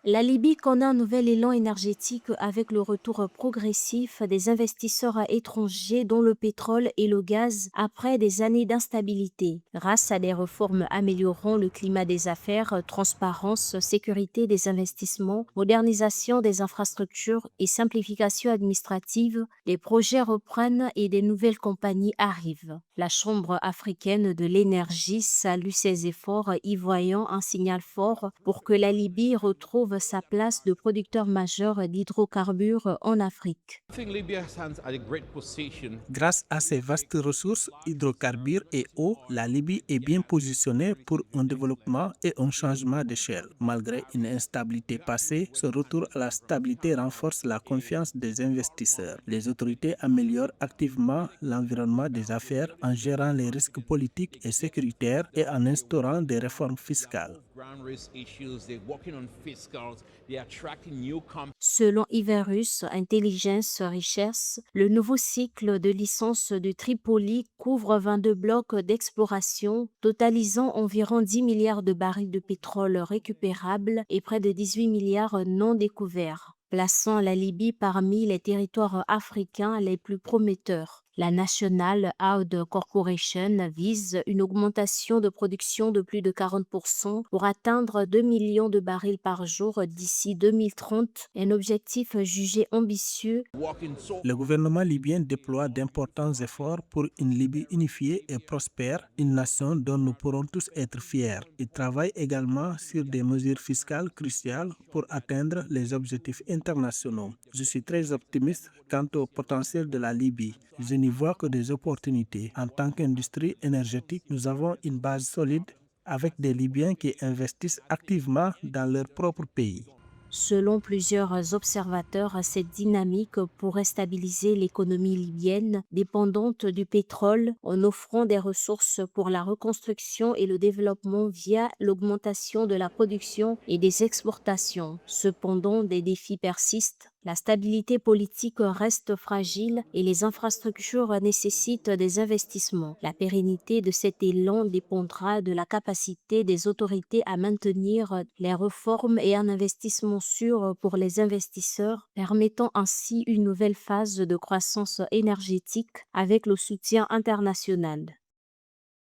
La Libye connaît un nouvel élan énergétique avec le retour progressif des investisseurs étrangers dont le pétrole et le gaz après des années d'instabilité. Grâce à des réformes améliorant le climat des affaires, transparence, sécurité des investissements, modernisation des infrastructures et simplification administrative, les projets reprennent et des nouvelles compagnies arrivent. La Chambre africaine de l'énergie salue ces efforts, y voyant un signal fort pour que la Libye retrouve sa place de producteur majeur d'hydrocarbures en Afrique. I think Libya stands at a great position. Grâce à ses vastes ressources, hydrocarbures et eau, la Libye est bien positionnée pour un développement et un changement d'échelle. Malgré une instabilité passée, ce retour à la stabilité renforce la confiance des investisseurs. Les autorités améliorent activement l'environnement des affaires en gérant les risques politiques et sécuritaires et en instaurant des réformes fiscales. Ground risk issues, they're working on fiscals, they're attracting new companies. Selon Iverus Intelligence Research, le nouveau cycle de licence de Tripoli couvre 22 blocs d'exploration, totalisant environ 10 milliards de barils de pétrole récupérables et près de 18 milliards non découverts, plaçant la Libye parmi les territoires africains les plus prometteurs. La National Oil Corporation vise une augmentation de production de plus de 40% pour atteindre 2 millions de barils par jour d'ici 2030, un objectif jugé ambitieux. Working so Le gouvernement libyen déploie d'importants efforts pour une Libye unifiée et prospère, une nation dont nous pourrons tous être fiers. Il travaille également sur des mesures fiscales cruciales pour atteindre les objectifs internationaux. Je suis très optimiste quant au potentiel de la Libye. Je n'y vois que des opportunités. En tant qu'industrie énergétique, nous avons une base solide avec des Libyens qui investissent activement dans leur propre pays. Selon plusieurs observateurs, cette dynamique pourrait stabiliser l'économie libyenne dépendante du pétrole en offrant des ressources pour la reconstruction et le développement via l'augmentation de la production et des exportations. Cependant, des défis persistent. La stabilité politique reste fragile et les infrastructures nécessitent des investissements. La pérennité de cet élan dépendra de la capacité des autorités à maintenir les réformes et un investissement sûr pour les investisseurs, permettant ainsi une nouvelle phase de croissance énergétique avec le soutien international.